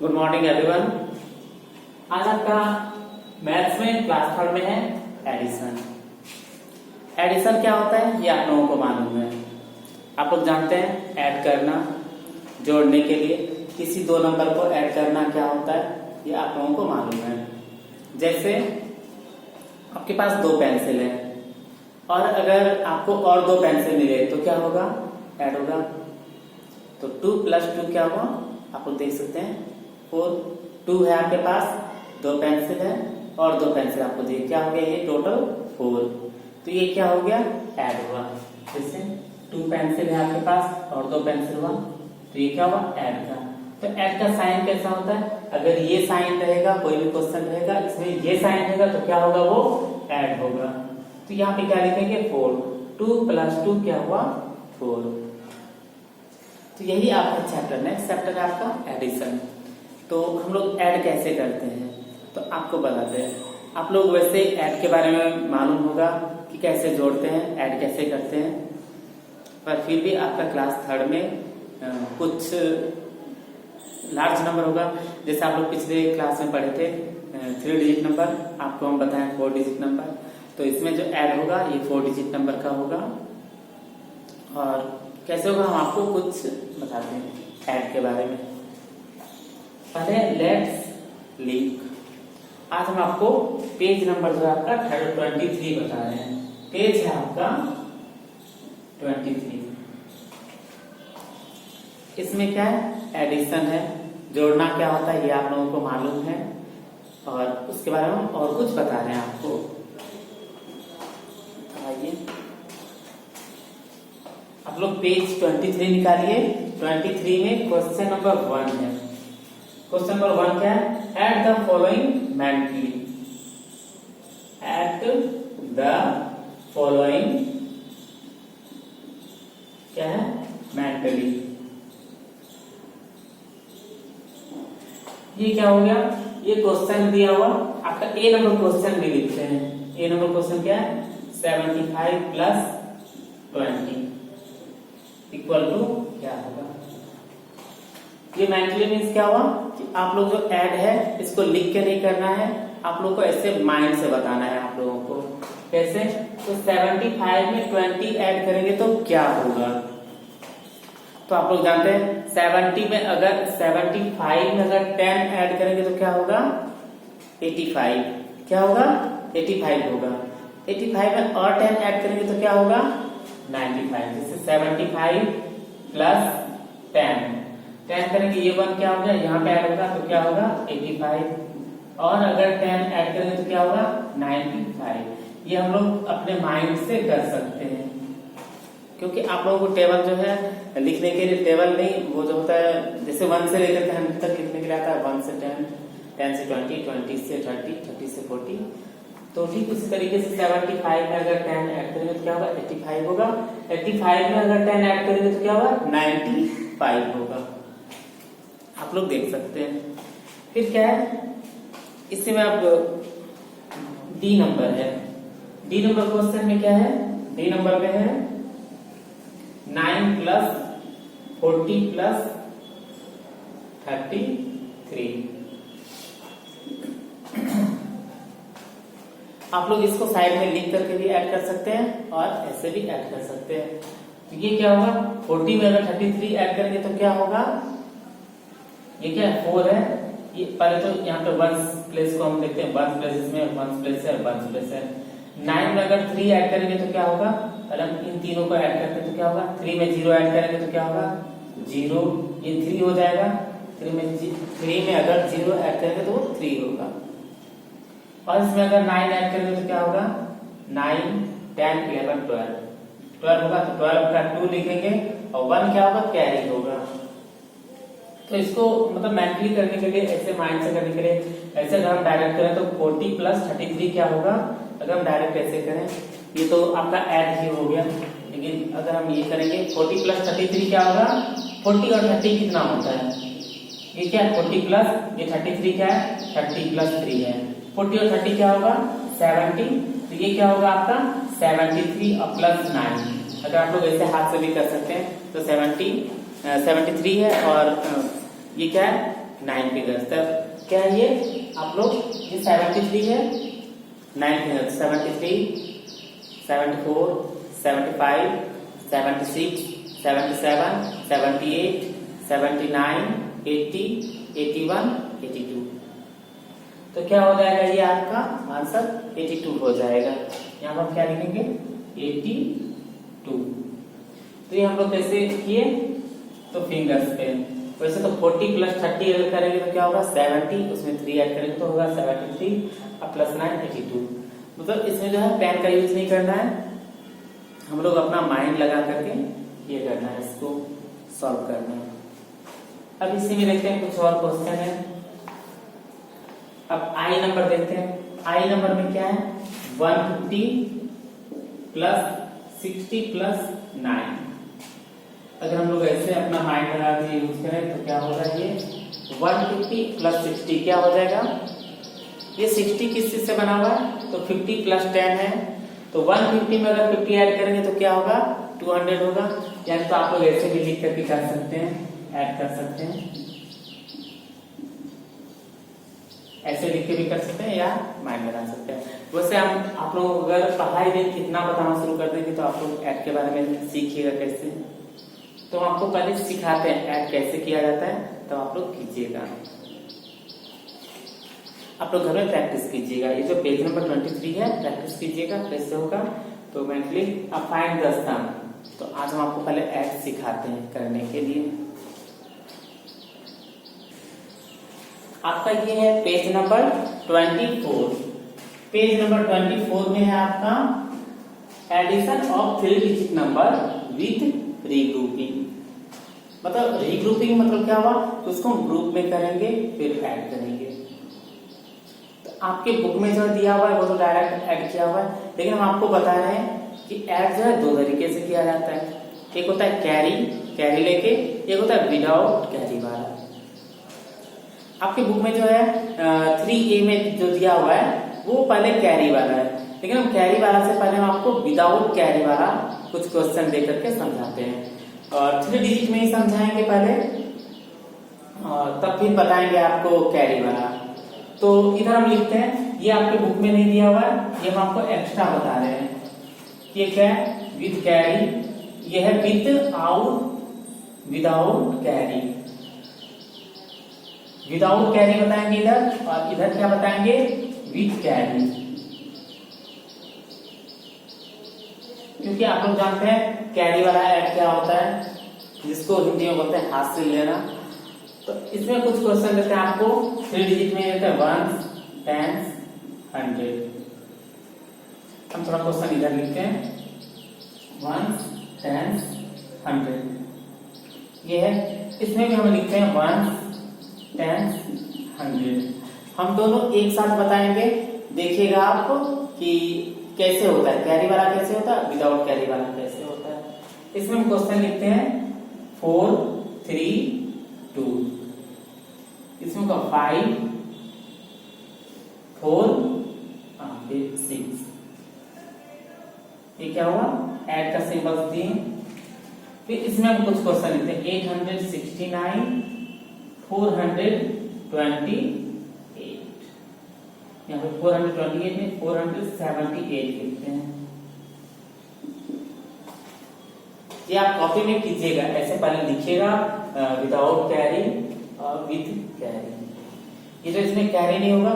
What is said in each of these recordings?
Good morning everyone. आज आपका maths में क्लास थर्ड में है एडिशन। एडिशन क्या होता है ये आप लोगों को मालूम है। आप लोग जानते हैं ऐड करना, जोड़ने के लिए किसी दो नंबर को ऐड करना क्या होता है ये आप लोगों को मालूम है। जैसे आपके पास दो पेंसिल है और अगर आपको और दो पेंसिल मिले तो क्या होगा, ऐड होगा। तो 2 + 2 क्या हुआ, आप लोग देख सकते हैं 4। 2 है आपके पास, दो पेंसिल है और दो पेंसिल आपको दिए, क्या हो गया ये टोटल 4। तो ये क्या हो गया, ऐड हुआ। जैसे 2 पेंसिल है आपके पास और दो पेंसिल हुआ तो ये क्या हुआ, ऐड का। तो ऐड का साइन कैसा होता है, अगर ये साइन रहेगा, कोई भी क्वेश्चन रहेगा इसमें ये साइन रहेगा तो क्या होगा, वो ऐड होगा। तो यहाँ पे क्या लिखेंगे 4। 2 + 2 क्या हुआ 4। तो यही आपका चैप्टर, नेक्स्ट चैप्टर है आपका एडिशन। तो हम लोग ऐड कैसे करते हैं तो आपको बताते हैं। आप लोग वैसे ऐड के बारे में मालूम होगा कि कैसे जोड़ते हैं, ऐड कैसे करते हैं, पर फिर भी आपका क्लास थर्ड में कुछ लार्ज नंबर होगा। जैसे आप लोग पिछले क्लास में पढ़े थे 3 डिजिट नंबर, आपको हम बताएं 4 डिजिट नंबर। तो इसमें जो ऐड होगा ये 4 डिजिट नंबर का होगा। और कैसे होगा हम आपको कुछ बताते हैं ऐड के बारे में। पहले लेट्स लिंक। आज हम आपको पेज नंबर जो है आपका 23 बता रहे हैं। पेज है आपका 23। इसमें क्या है, एडिशन है, जोड़ना क्या होता है ये आप लोगों को मालूम है और उसके बारे में और कुछ बता रहे हैं आपको। आइए आप लोग पेज 23 निकालिए। 23 में क्वेश्चन नंबर 1 है। क्वेश्चन नंबर 1 क्या है, add the following mentally. Add the following क्या है, मेंटली। ये क्या हो गया, ये क्वेश्चन दिया हुआ आपका ए नंबर क्वेश्चन भी लिखते हैं। ए नंबर क्वेश्चन क्या है, 75 + 20 इक्वल टू क्या होगा। ये मेंटली मीन्स क्या हुआ कि आप लोग जो ऐड है इसको लिख के नहीं करना है, आप लोग को ऐसे माइंड से बताना है आप लोगों को। कैसे, तो 75 में 20 ऐड करेंगे तो क्या होगा। तो आप लोग जानते हैं 70 में अगर 75 में अगर 10 ऐड करेंगे तो क्या होगा, 85। क्या होगा, 85 होगा। 85 में और 10 ऐड करेंगे तो क्या होगा, 95। जैसे 75 + 10 करेंगे, ये 1 क्या होगा, यहाँ पे ऐड होगा तो क्या होगा 85। और अगर 10 ऐड करेंगे तो क्या होगा 95। ये हम लोग अपने माइंड से कर सकते हैं, क्योंकि आप लोगों को टेबल जो है लिखने के लिए टेबल नहीं, वो जो होता है जैसे 1 से लेकर के 100 तक लिखने के लिए आता है। 1 से 10, 10 से 20, 20 से 30, 30 से 40। तो ठीक उसी तरीके से 75 में अगर 10 ऐड करेंगे तो क्या होगा, 85 होगा। 85 में अगर 10 ऐड करेंगे तो क्या होगा, 95 होगा। आप लोग देख सकते हैं। फिर क्या है, इससे में अब डी नंबर है। डी नंबर क्वेश्चन में क्या है, डी नंबर में है 9 + 40 + 33। आप लोग इसको साइड में लिख करके भी ऐड कर सकते हैं और ऐसे भी ऐड कर सकते हैं। तो ये क्या होगा, 40 में अगर 33 ऐड करेंगे तो क्या होगा, ये क्या है 4 है। ये पहले तो यहाँ पे 1 प्लेस को हम देखते हैं, 1 प्लेस इसमें 1 प्लेस है, 1 प्लेस है। 9 में अगर 3 ऐड करेंगे तो क्या होगा, पहले हम इन तीनों को ऐड करते हैं तो क्या होगा, 3 में 0 ऐड करेंगे तो क्या होगा 0, ये 3 हो जाएगा। 3 में अगर 0 ऐड करेंगे तो वो 3 होगा। और इसमें अगर 9 ऐड करेंगे तो क्या होगा, 9, 10, 11, 12 होगा। तो 12 का 2 लिखेंगे और 1 क्या होगा, कैरी होगा। तो इसको मतलब मेंटली करने के लिए, ऐसे माइंड से करने के लिए, ऐसे अगर हम डायरेक्ट करें तो 40 + 33 क्या होगा। अगर हम डायरेक्ट ऐसे करें, ये तो आपका ऐड ही हो गया, लेकिन अगर हम ये करेंगे 40 + 33 क्या होगा, 40 और 30 कितना होता है, ये क्या है 40 प्लस ये 33 क्या है, 30 + 3 है। 40 और 30 क्या होगा 70। तो ये क्या होगा आपका 73 और +9। अगर आप लोग ऐसे हाथ से भी कर सकते हैं तो 73 है और ये क्या है 9 फिंगर्स। तब क्या है ये आप लोग, ये 73 है, 9 फिंगर्स 73, 74, 75, 76, 77, 78, 79, 80, 81, 82। तो क्या हो जाएगा ये आपका आंसर 82 हो जाएगा। यहाँ पर क्या लिखेंगे 82। तो ये हम लोग कैसे किए, तो फिंगर्स पे। वैसे तो 40 प्लस 30 अगर करेंगे तो क्या होगा 70, उसमें 3 ऐड करेंगे तो होगा 73 और प्लस 9 82। मतलब इसमें जो है पेन का यूज नहीं करना है, हम लोग अपना माइंड लगा करके ये करना है, इसको सॉल्व करना है। अब इसी में देखते हैं कुछ और क्वेश्चन है। अब आई नंबर देखते हैं। आई नंबर में क्या है 150 प्लस 60 प्लस 9। अगर हम लोग ऐसे अपना माइंड लगा के यूज करें तो क्या होगा ये 150 प्लस 60 क्या हो जाएगा, ये 60 किस चीज से बना हुआ है, तो 50 प्लस 10 है, तो 150 में अगर 50 ऐड करेंगे तो क्या होगा 200 होगा। यानी तो आप लोग ऐसे भी लिख करके कर सकते हैं, ऐड कर सकते हैं, ऐसे लिख के भी कर सकते हैं या माइंड बना सकते हैं। वैसे हम आप लोग अगर पढ़ाई दिन कितना बताना शुरू कर देंगे तो आप लोग ऐड के बारे में सीखिएगा कैसे। तो आपको पहले सिखाते हैं ऐड कैसे किया जाता है, तो आप लोग कीजिएगा, आप लोग घर में प्रैक्टिस कीजिएगा। ये जो पेज नंबर 23 है प्रैक्टिस कीजिएगा कैसे होगा। तो मेंटली अब फाइंड द सम, तो आज हम आपको पहले ऐड सिखाते हैं करने के लिए। आपका ये है पेज नंबर 24। पेज नंबर 24 में है आपका addition of 3 digit number with regrouping. मतलब रीग्रुपिंग मतलब क्या हुआ, उसको हम ग्रुप में करेंगे फिर ऐड करेंगे। तो आपके बुक में जो दिया हुआ है वो तो डायरेक्ट ऐड किया हुआ है, लेकिन हम आपको बता रहे हैं कि ऐड जो है 2 तरीके से किया जाता है। एक होता है कैरी लेके, एक होता है विदाउट कैरी वाला। आपके बुक में जो है 3A में जो दिया हुआ है वो पहले कैरी वाला है, लेकिन हम कैरी वाला से पहले हम आपको विदाउट कैरी वाला कुछ क्वेश्चन दे करके समझाते हैं, और 3 डिजिट में ही समझाएंगे पहले, तब फिर बताएंगे आपको कैरी वाला। तो इधर हम लिखते हैं, ये आपके बुक में नहीं दिया हुआ है, ये हम आपको एक्स्ट्रा बता रहे हैं। ये क्या है विद कैरी, ये है with out without carry. Without carry बताएंगे इधर, और इधर क्या बताएंगे विद कैरी। क्योंकि आप लोग जानते हैं कैरी वाला ऐड क्या होता है, जिसको हिंदी में बोलते हैं हाथ से लेना। तो इसमें कुछ क्वेश्चन देते हैं आपको 3 डिजिट में देते हैं 1, 10, 100। हम थोड़ा क्वेश्चन इधर लिखते हैं 1, 10, 100। ये है, इसमें भी हम लिखते हैं 1, 10, 100। हम दोनों एक साथ बताएंगे, देखिएगा आपको कि कैसे होता है, कैरी वाला कैसे होता है, विदाउट कैरी वाला कैसे होता है। इसमें हम क्वेश्चन लिखते हैं 4, 3, 2। इसमें का 5, 4 फिर 6। ये क्या हुआ ऐड का सिंबल दिए। फिर इसमें हम कुछ क्वेश्चन लिखते हैं 869, 428, यहाँ पे 428 में 478 लिखते हैं। ये आप कॉपी में कीजिएगा, ऐसे पहले लिखिएगा विदाउट कैरी और विथ कैरी। ये जो इसमें कैरी नहीं होगा,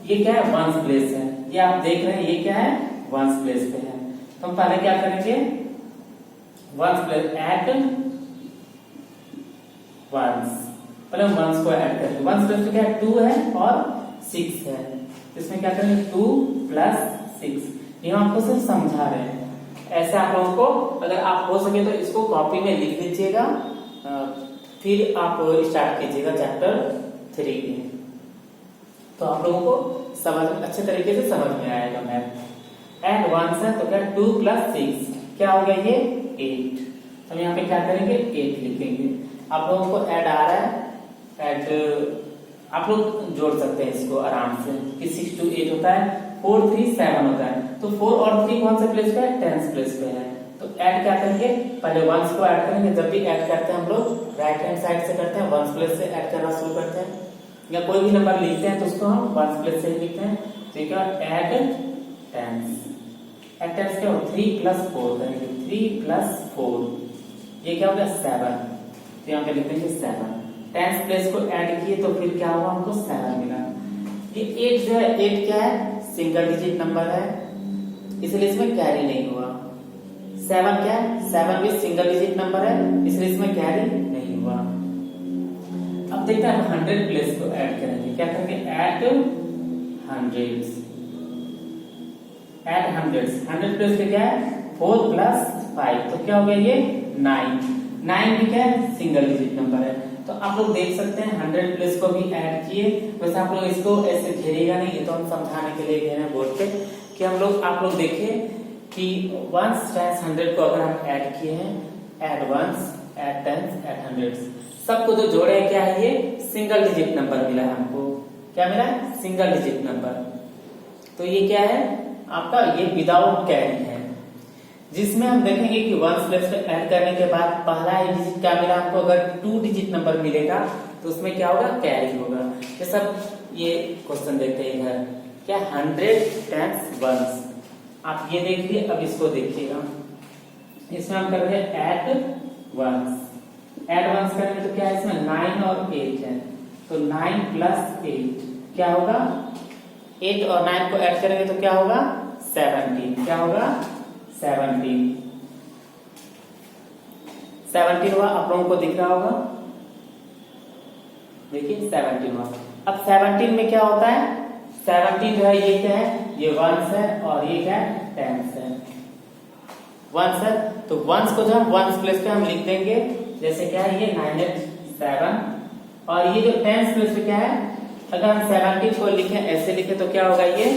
ये क्या है वंस प्लेस है, ये आप देख रहे हैं ये क्या है वंस प्लेस पे है। तो हम पहले क्या करेंगे वंस प्लेस एट वंस, पहले हम वंस को ऐड करेंगे। वंस प्लेस पे क्या है 2 है और 6 है, इसमें क्या करेंगे 2 + 6। ये हम आपको सिर्फ समझा रहे हैं। ऐसे आप लोगों को अगर आप हो सके तो इसको कॉपी में लिख लीजिएगा, फिर आप स्टार्ट कीजिएगा चैप्टर 3 में, तो आप लोगों को समझ अच्छे तरीके से समझ में आएगा मैथ। एंड 1 है तो क्या 2 + 6 क्या हो गया ये 8। तो हम यहाँ पे क्या करेंगे 8 लिखेंगे। आप लोगों को ऐड आ रहा है, ऐड आप लोग जोड़ सकते हैं इसको आराम से कि 6 to 8 होता है, 4, 3, 7 होता है। तो 4 और 3 कौन से प्लेस पे है 10th प्लेस पे है। तो ऐड क्या करेंगे पहले 1s को ऐड करेंगे। जब भी ऐड करते हैं हम लोग राइट हैंड साइड से करते हैं, 1s प्लेस से ऐड करना शुरू करते हैं। या कोई भी नंबर लिखते हैं तो उसको हम वंस प्लेस से ही लिखते हैं। तो ये क्या एड टेंस, एड टेंस क्या हो 3 + 4 करेंगे, 3 + 4 ये क्या हो गया 7। तो यहाँ पे लिख देंगे 7। टेंस प्लेस को ऐड किए तो फिर क्या हुआ हमको 7 मिला। ये 8 जो है 8 क्या है सिंगल डिजिट नंबर है इसलिए इसमें कैरी नहीं हुआ। 7 क्या है 7 भी सिंगल डिजिट नंबर है इसलिए इसमें कैरी नहीं हुआ। अब देखते हैं हम 100 प्लेस को ऐड करेंगे, क्या करेंगे add hundreds, add hundreds. 100 place पे क्या है 4 + 5 तो क्या हो गया ये 9। 9 भी क्या है सिंगल डिजिट नंबर है। तो आप लोग देख सकते हैं 100 प्लेस को भी ऐड किए। वैसे आप लोग इसको ऐसे घेरेगा नहीं, ये तो हम समझाने के लिए घेरे हैं बोर्ड पे कि हम लोग आप लोग देखिए कि 1 × 100 को अगर हम ऐड किए हैं add ones add tens add hundreds सबको जो जोड़े हैं क्या है ये सिंगल डिजिट नंबर मिला है हमको। क्या मिला है सिंगल डिजिट नंबर। तो ये क्या है आपका ये विदाउट कैरी है, जिसमें हम देखेंगे कि 1 प्लेस पे ऐड करने के बाद पहला ही डिजिट क्या मिला आपको। अगर 2 डिजिट नंबर मिलेगा तो उसमें क्या होगा कैरी होगा। ये सब ये क्वेश्चन देखते हैं इधर क्या 100 × 1 आप ये देखिए। अब इसको देखिएगा इसमें हम कर रहे हैं ऐड वंस। ऐड वंस करेंगे तो क्या है इसमें 9 और 8 है तो 9 + 8 क्या होगा 8 और 9 को ऐड करेंगे तो क्या होगा 17। क्या होगा 17। 17 हुआ आप लोगों को दिख रहा होगा देखिए 17 हुआ। अब 17 में क्या होता है 17 जो है ये क्या है ये वंस है और ये क्या है टेंस है। वंस है तो वंस को जो हम वंस प्लेस पे हम लिख देंगे जैसे क्या है ये 9 8 7 और ये जो टेंस प्लेस पे क्या है अगर हम 17 को लिखें ऐसे लिखे तो क्या होगा ये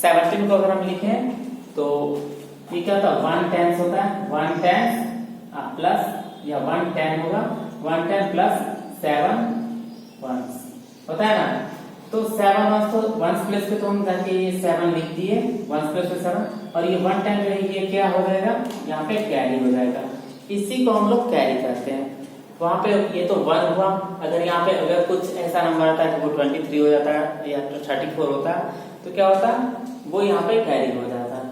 17 को अगर हम लिखें तो ये क्या होता है 1 टेंस होता है 1 टेंस प्लस या 1 10 होगा 1 10 + 7 वंस होता है ना। तो 7 वंस तो वंस प्लेस पे तो हम जाके ये 7 लिख दिए वंस प्लेस पे 7 और ये 1 10 जो है ये क्या हो जाएगा यहाँ पे कैरी हो जाएगा। इसी को हम लोग कैरी करते हैं। वहां पे ये तो 1 हुआ। अगर यहाँ पे अगर कुछ ऐसा नंबर आता है तो वो 23 हो जाता है या तो 34 होता है तो क्या होता वो यहाँ पे कैरी हो जाता है।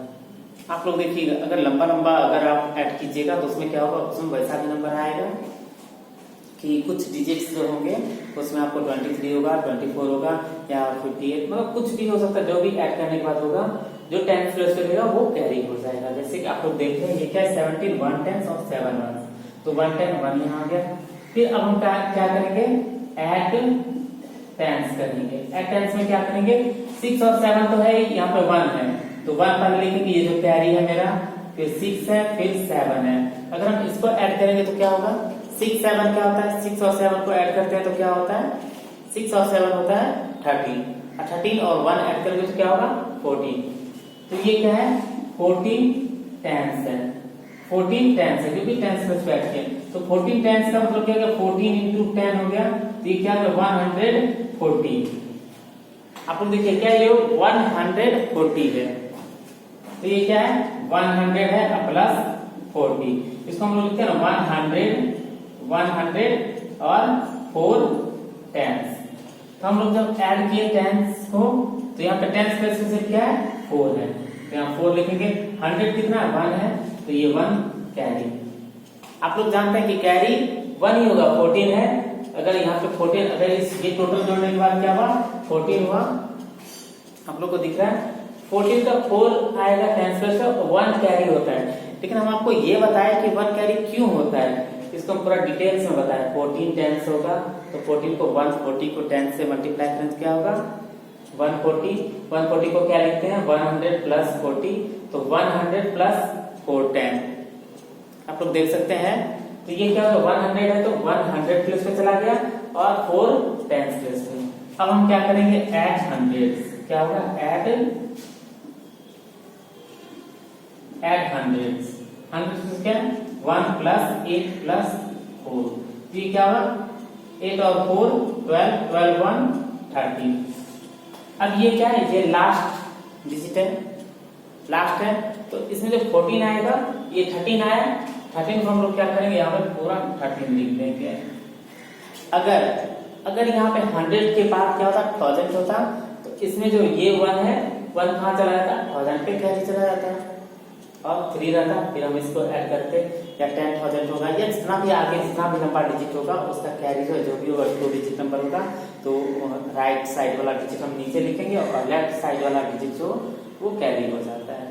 आप लोग देखिएगा अगर लंबा लंबा अगर आप ऐड कीजिएगा तो उसमें क्या होगा उसमें वैसा भी नंबर आएगा कि कुछ डिजिट्स जो होंगे उसमें आपको 23 होगा 24 होगा या 58 मतलब कुछ भी हो सकता है। जो भी ऐड करने के बाद होगा जो 10 प्लेस पे रहेगा वो कैरी हो जाएगा। जैसे कि आप लोग देख रहे हैं ये क्या है 17 1 10 और 7 वंस तो 1 10 1 यहाँ आ गया। फिर अब हम क्या करेंगे ऐड टेंस करेंगे। ऐड टेंस में क्या करेंगे 6 और 7 तो है यहाँ पे 1 है तो 1 पहले लिखेंगे ये जो कैरी है मेरा फिर 6 है फिर 7 है। अगर हम इसको ऐड करेंगे तो क्या होगा 6 7 क्या होता है 6 और 7 को ऐड करते हैं तो क्या होता है 6 और 7 होता है 13 13 और 1 ऐड करेंगे तो क्या होगा 14। तो ये क्या है 14 टेंस है 14 टेंस है क्योंकि टेंस प्लस ऐड किया तो 14 टेंस का मतलब क्या होगा 14 × 10 हो गया तो ये क्या है 140। आप लोग देखिए क्या ये 140 है तो ये क्या है 100 है प्लस 40 इसको हम लोग लिखते हैं ना 100 और 4 टेंस। तो हम लोग जब ऐड किए टेंस को तो यहाँ पे टेंस प्लेस से क्या है 4 है तो यहाँ 4 लिखेंगे। 100 कितना 1 है तो ये 1 कैरी। आप लोग जानते हैं कि कैरी 1 ही होगा 14 है। अगर यहाँ पे 14 अगर ये टोटल जोड़ने के बाद क्या हुआ 14 हुआ आप लोग को दिख रहा है 14 का 4 आएगा टेंस प्लेस से 1 कैरी होता है। लेकिन हम आपको ये बताया कि 1 कैरी क्यों होता है इसको हम पूरा डिटेल्स में बताया। 14 टेंस होगा तो 14 को 140 को 10 से मल्टीप्लाई करें तो क्या होगा 140 को क्या लिखते हैं 100 + 40 तो 100 + 4 10 आप लोग देख सकते हैं। तो ये क्या होगा 100 है तो 100 प्लेस पे चला गया और 4 टेंस प्लेस पे। अब हम क्या करेंगे ऐड हंड्रेड्स। क्या होगा ऐड हंड्रेड्स। हंड्रेड्स क्या 1 + 8 + 4 ये क्या होगा 8 और 4 12 12 1 13। अब ये क्या है ये लास्ट डिजिट है लास्ट है तो इसमें जो 14 आएगा ये 13 आया 13 को हम लोग क्या करेंगे यहाँ पे पूरा 13 लिख देंगे। अगर अगर यहाँ पे 100 के बाद क्या होता, 1000 होता, तो इसमें जो ये 1 है, 1 कहाँ चला जाता, 1000 पे कैरी चला जाता है और 3 रहता। फिर हम इसको ऐड करते, या 10,000 होगा, या जितना भी आगे जितना भी लंबा डिजिट होगा उसका कैरी जो भी होगा 2 डिजिट नंबर होगा, तो राइट साइड वाला डिजिट हम नीचे लिखेंगे और लेफ्ट साइड वाला डिजिट जो वो कैरी हो जाता है।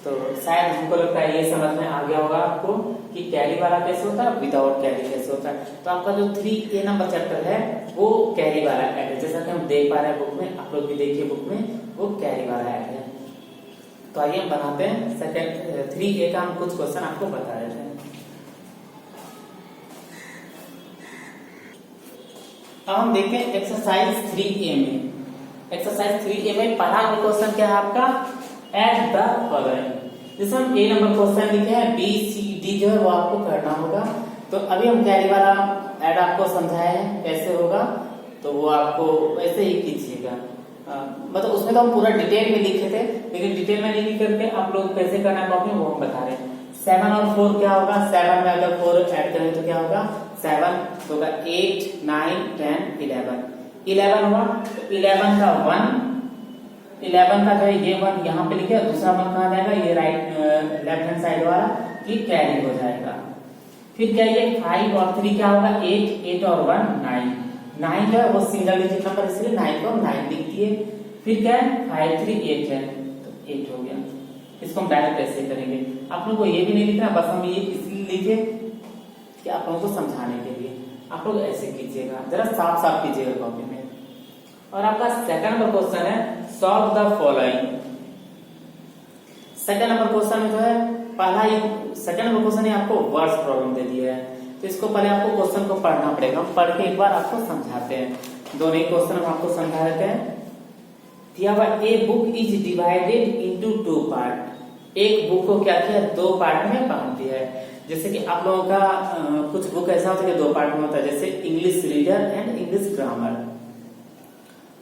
तो शायद हमको लगता है ये समझ में आ गया होगा आपको कि कैरी वाला कैसे होता है, विदाउट कैरी कैसे होता है। तो आपका जो 3A नंबर चैप्टर है वो कैरी वाला ऐड है, जैसा कि हम देख पा रहे हैं बुक में, आप लोग भी देखिए बुक में वो कैरी वाला ऐड है। तो आइए हम बनाते हैं सेकंड 3A का, हम कुछ क्वेश्चन आपको बता देते हैं। अब हम देखें एक्सरसाइज 3A में। एक्सरसाइज 3A में पहला क्वेश्चन क्या है आपका, एड द फॉलोइंग। जिसमें हम A नंबर क्वेश्चन लिखे हैं, B C D जो है वो आपको करना होगा। तो अभी हम कैरी वाला ऐड आपको समझाए हैं कैसे होगा, तो वो आपको वैसे ही कीजिएगा। मतलब उसमें तो हम पूरा डिटेल में लिखे थे, लेकिन डिटेल में नहीं लिख करके आप लोग कैसे करना है कॉपी में वो हम बता रहे हैं। 7 और 4 क्या होगा, 7 में अगर 4 ऐड करें तो क्या होगा, 7 होगा 8 9 10 11 11 हुआ, तो 11 का 1, 11 का जो है ये 1 यहाँ पे लिखे, दूसरा 1 कहाँ जाएगा, ये राइट लेफ्ट हैंड साइड वाला, ये कैरी हो जाएगा। फिर क्या ये 5 और 3 क्या होगा, 8 और 1 9 9 जो है वो सिंगल डिजिट नंबर, इसलिए 9 को 9 लिख दिए। फिर क्या है 5 3 8 है, तो 8 हो गया। इसको हम डायरेक्ट ऐसे करेंगे, आप लोगों को ये भी नहीं लिखना, बस हम ये इसलिए लिखे कि आप लोगों को समझाने के लिए। आप लोग ऐसे कीजिएगा, जरा साफ साफ कीजिएगा कॉपी में। और आपका सेकंड नंबर क्वेश्चन है, solve the following. Second number question में जो है पहला ही सेकंड नंबर क्वेश्चन है आपको वर्ड्स प्रॉब्लम दे दिया है, तो इसको पहले आपको क्वेश्चन को पढ़ना पड़ेगा। हम पढ़ के एक बार आपको समझाते हैं, दोनों ही क्वेश्चन हम आपको समझा देते हैं। दिया हुआ a book is divided into 2 part. एक बुक को क्या किया, 2 पार्ट में बांट दिया है। जैसे कि आप लोगों का कुछ बुक ऐसा होता है कि 2 पार्ट में होता है, जैसे English reader and English grammar.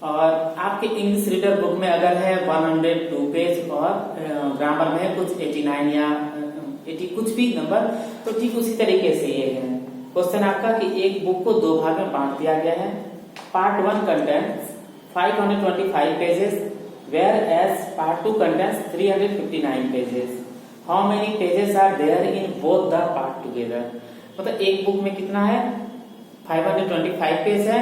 और आपके इंग्लिश रीडर बुक में अगर है 102 पेज और ग्रामर में है कुछ 89 या 80 कुछ भी नंबर, तो ठीक उसी तरीके से ये है क्वेश्चन आपका कि एक बुक को 2 भाग में बांट दिया गया है। Part 1 contents 525 pages whereas part 2 contents 359 pages. How many pages are there in both the part together. मतलब एक बुक में कितना है, 525 पेज है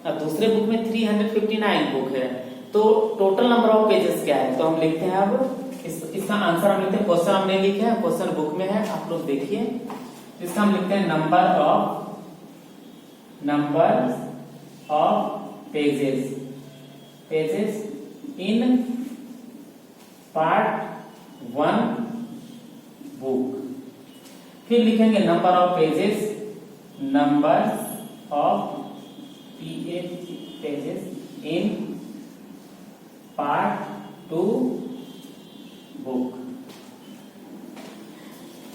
और दूसरे बुक में 359 बुक है, तो टोटल नंबर ऑफ पेजेस क्या है। तो हम लिखते हैं अब इसका आंसर हम लिखते हैं, क्वेश्चन हमने लिखे हैं, क्वेश्चन बुक में है, आप लोग देखिए। इसका हम लिखते हैं number of pages in part 1 book. फिर लिखेंगे number of pages in part 2 book.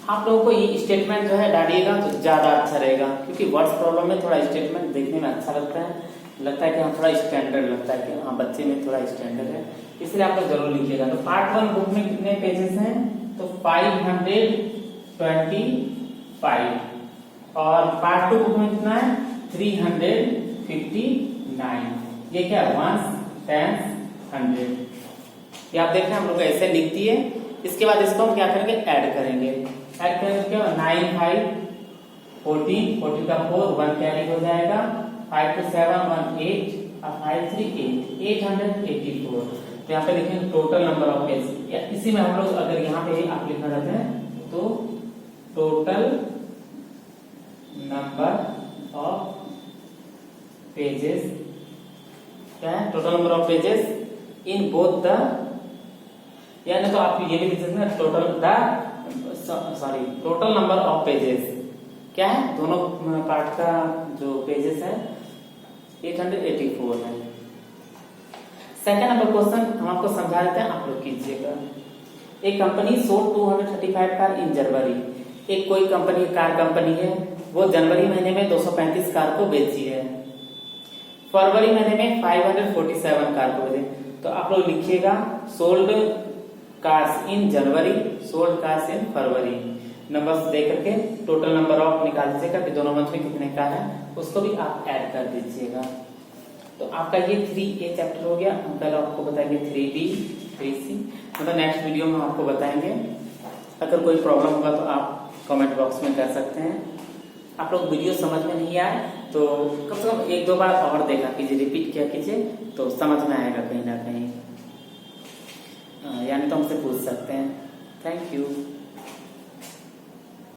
आप लोगों को ये स्टेटमेंट जो है डालिएगा तो ज्यादा अच्छा रहेगा, क्योंकि वर्ड्स प्रॉब्लम में थोड़ा स्टेटमेंट देखने में अच्छा लगता है कि हाँ थोड़ा स्टैंडर्ड लगता है कि हाँ बच्चे में थोड़ा स्टैंडर्ड है, इसलिए आप लोग जरूर लिखिएगा। तो पार्ट 1 बुक में कितने पेजेस हैं, तो 525 और पार्ट 2 बुक में कितना है 359। ये क्या 1 10 100, ये आप देख रहे हैं हम लोग ऐसे लिख दिए। इसके बाद इसको हम क्या करेंगे, ऐड करेंगे क्या 9 5 14 14 का 4 1 कैरी हो जाएगा, 5 2 7 1 8 और 5 3 8 884। तो यहाँ पे लिखेंगे टोटल नंबर ऑफ पेज, या इसी में हम लोग अगर यहाँ पे आप लिखना चाहते हैं तो टोटल नंबर ऑफ पेजेस क्या है, total number of pages in both the, यानी तो आप ये भी लिख सकते हैं टोटल नंबर ऑफ पेजेस क्या है, दोनों पार्ट का जो पेजेस है 884 है। सेकंड नंबर क्वेश्चन हम आपको समझा देते हैं, आप लोग कीजिएगा। एक कंपनी सोल्ड 235 कार इन जनवरी। एक कोई कंपनी कार कंपनी है, वो जनवरी महीने में 235 कार को बेची है, फरवरी महीने में 547 कार को बेचे। तो आप लोग लिखिएगा sold cars in January, sold cars in February. Numbers they करके टोटल नंबर ऑफ निकाल दीजिएगा कि दोनों मंथ में कितने का है, उसको भी आप ऐड कर दीजिएगा। तो आपका ये 3A चैप्टर हो गया। हम कल आपको बताएंगे 3B 3C, मतलब नेक्स्ट वीडियो में आपको बताएंगे। अगर कोई प्रॉब्लम होगा तो आप कमेंट बॉक्स में कर सकते हैं। आप लोग वीडियो समझ में नहीं आए तो कम से कम 1-2 बार और देखा कीजिए, रिपीट किया कीजिए, तो समझ में आएगा कहीं ना कहीं, यानी तो हमसे पूछ सकते हैं। Thank you.